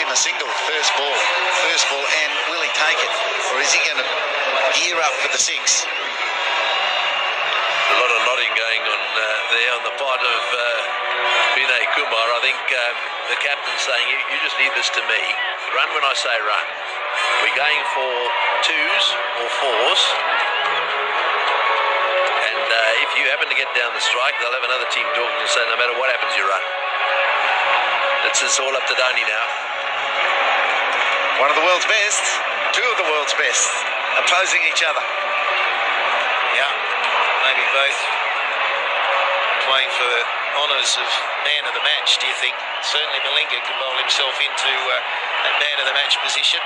the single, first ball, and will he take it? Or is he going to gear up for the six? A lot of nodding going on there on the part of Vinay Kumar. I think the captain's saying, you just leave this to me. Run when I say run. We're going for twos or fours. And if you happen to get down the strike, they'll have another team talking and say, no matter what happens, you run. It's all up to Dhoni now. One of the world's best, two of the world's best, opposing each other. Yeah, maybe both playing for the honours of man of the match, do you think? Certainly Malinga can bowl himself into that man of the match position.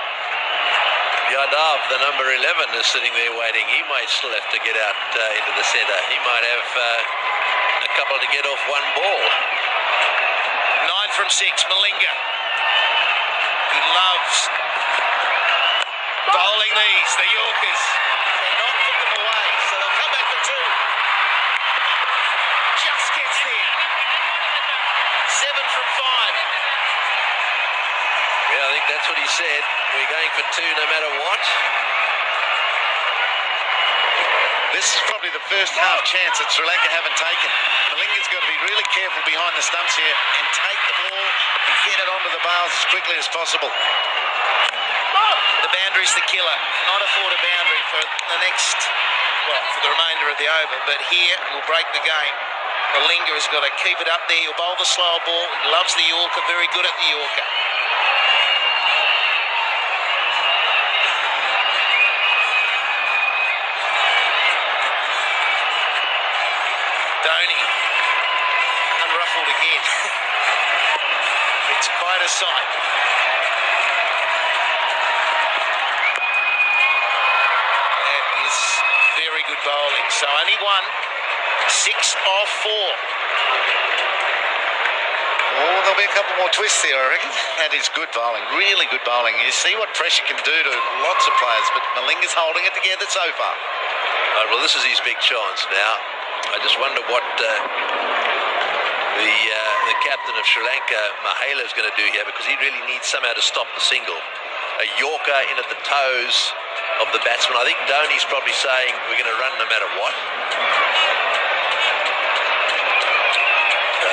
Yadav, the number 11, is sitting there waiting. He might still have to get out into the centre. He might have a couple to get off one ball. 9 from 6, Malinga. He loves bowling these, the Yorkers. Cannot put them away, so they'll come back for 2. Just gets there. 7 from 5. Yeah, I think that's what he said. We're going for 2 no matter what. This is probably the first half chance that Sri Lanka haven't taken. Malinga's got to be really careful behind the stumps here and take the ball and get it onto the bars as quickly as possible. The boundary's the killer. Cannot afford a boundary for the next, well, for the remainder of the over, but here will break the game. Malinga has got to keep it up there. He'll bowl the slow ball. He loves the Yorker, very good at the Yorker. Dhoni, unruffled again. It's quite a sight. That is very good bowling. So only 1, 6 off 4. Oh, there'll be a couple more twists there, I reckon. That is good bowling, really good bowling. You see what pressure can do to lots of players, but Malinga's holding it together so far. Right, well, this is his big chance now. I just wonder what the captain of Sri Lanka, Mahela, is going to do here, because he really needs somehow to stop the single. A Yorker in at the toes of the batsman. I think Dhoni's probably saying we're going to run no matter what. So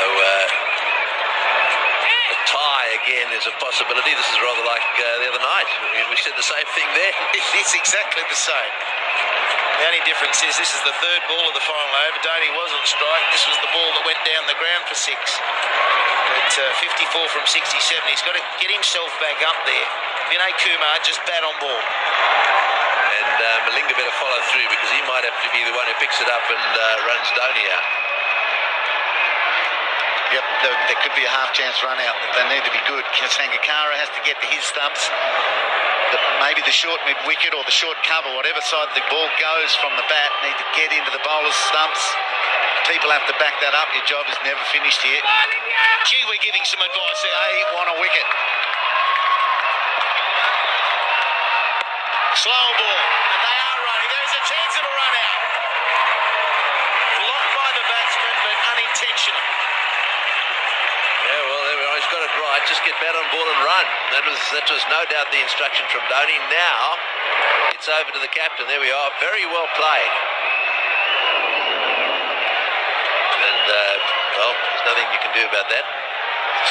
a tie again is a possibility. This is rather like the other night. We said the same thing there. It's exactly the same. The only difference is this is the 3rd ball of the final over. Dhoni was on strike. This was the ball that went down the ground for 6. At 54 from 67, he's got to get himself back up there. Vinay Kumar just bat on ball. And Malinga better follow through, because he might have to be the one who picks it up and runs Dhoni out. Yep, there could be a half-chance run out. They need to be good. Sangakkara has to get to his stumps. Maybe the short mid-wicket or the short cover, whatever side the ball goes from the bat, need to get into the bowler's stumps. People have to back that up. Your job is never finished here. Gee, we're giving some advice there. They want a wicket. Slow ball, and they are running. There's a chance of a run out. Blocked by the batsman, but unintentional. Yeah, well, there we are. He's got it right. Just get bat on ball and run. That was no doubt the instruction from Dhoni. Now it's over to the captain. There we are. Very well played. And well, there's nothing you can do about that.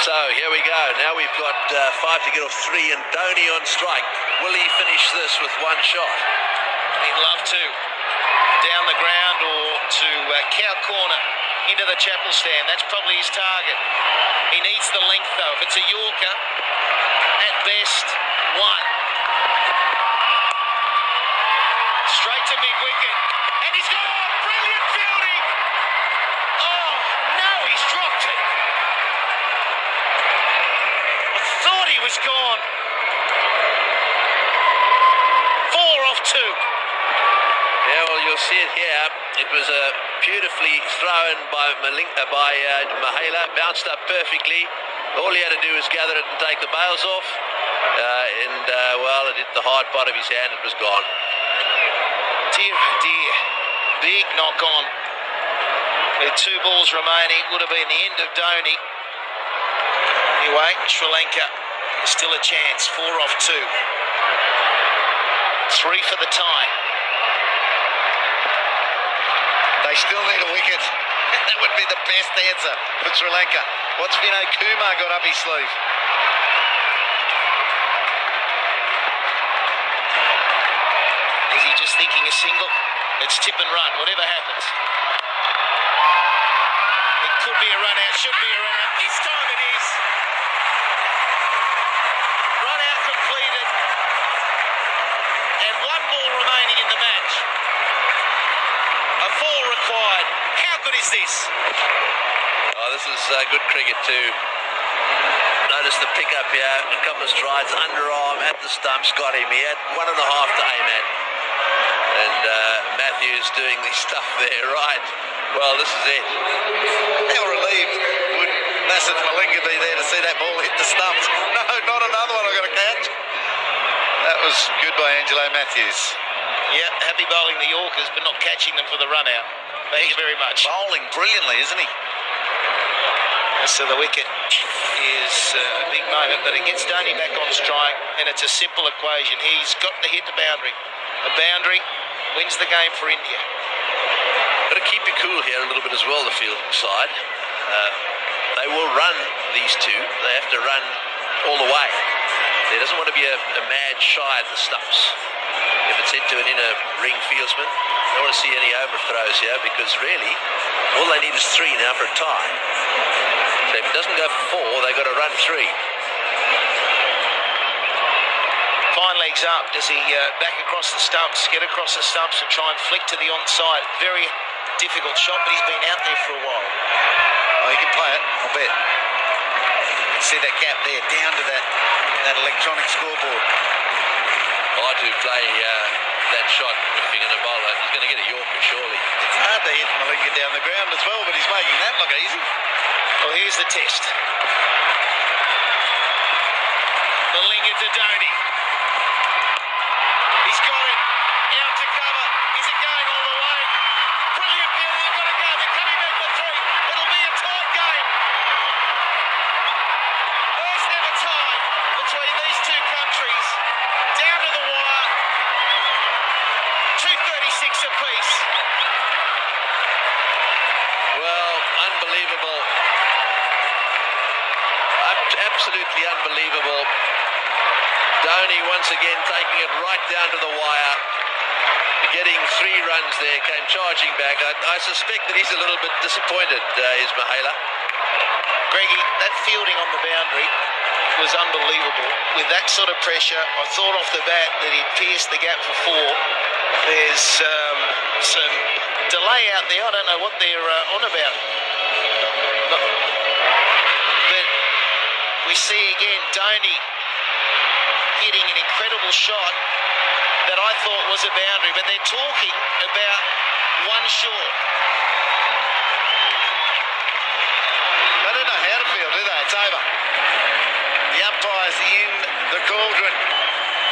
So here we go. Now we've got 5 to get off 3, and Dhoni on strike. Will he finish this with 1 shot? He'd love to. Down the ground or to cow corner into the chapel stand. That's probably his target. He needs the length though. If it's a Yorker, at best 1. Straight to mid-wicket. And he's got brilliant fielding. Oh no, he's dropped it. I thought he was gone. 4 off 2. Yeah, well, you'll see it here. It was beautifully thrown by Mahela, bounced up perfectly. All he had to do was gather it and take the bails off. Well, it hit the hard part of his hand. It was gone. Dear, oh dear. Big knock on. With 2 balls remaining, would have been the end of Dhoni. Anyway, Sri Lanka Still a chance. 4 off 2. 3 for the tie. They still need a wicket. That would be the best answer for Sri Lanka. What's Vinay Kumar got up his sleeve? Is he just thinking a single? It's tip and run, whatever happens. It could be a run out, should be a run out. This time it is. Run out completed. And 1 ball remaining in the match. A 4 required. How good is this? Oh, this is good cricket too. Notice the pickup here, a couple of strides, underarm at the stumps, got him. He had 1.5 to aim at. And Matthews doing the stuff there, right? Well, this is it. How relieved would Lasith Malinga be there to see that ball hit the stumps? No, not another one I've got to catch. That was good by Angelo Matthews. Yeah, happy bowling the Yorkers, but not catching them for the run out. Thank you very much. Bowling brilliantly, isn't he? So the wicket is a big moment, but it gets Dhoni back on strike, and it's a simple equation. He's got to hit the boundary. A boundary wins the game for India. Got to keep you cool here a little bit as well, the fielding side. They will run these two. They have to run all the way. There doesn't want to be a mad shy at the stumps. If it's hit to an inner ring fieldsman, I don't want to see any overthrows here, because really, all they need is 3 now for a tie. So if it doesn't go for 4, they've got to run 3. Fine legs up. Does he back across the stumps, get across the stumps and try and flick to the onside? Very difficult shot, but he's been out there for a while. Oh, he can play it, I'll bet. See that gap there, down to that electronic scoreboard. Hard to play that shot if you're going to bowl it. He's going to get a Yorker, surely. It's hard to hit Malinga down the ground as well, but he's making that look easy. Well, here's the test. Malinga to Dhoni. He's got it. Out to cover. Is it going all the way? Brilliant fielding. They've got to go. They're coming back for 3. It'll be a tight game. First ever tie between these two countries. Down to the wire. 2:36 apiece. Well, unbelievable. Absolutely unbelievable. Dhoni once again taking it right down to the wire. Getting 3 runs there, came charging back. I suspect that he's a little bit disappointed, is Mahela. Greggy, that fielding on the boundary was unbelievable. With that sort of pressure, I thought off the bat that he'd pierced the gap for 4. There's some delay out there. I don't know what they're on about. But we see again Dhoni hitting an incredible shot that I thought was a boundary, but they're talking about 1 short. They don't know how to field, do they? It's over. The umpires in the cauldron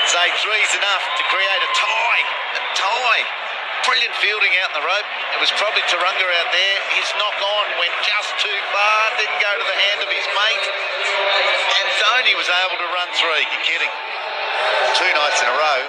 say 3's enough to create a tie. A tie. Brilliant fielding out in the rope. It was probably Turunga out there. His knock on went just too far, didn't go to the hand of his mate. And Dhoni was able to run 3. You're kidding. 2 nights in a row.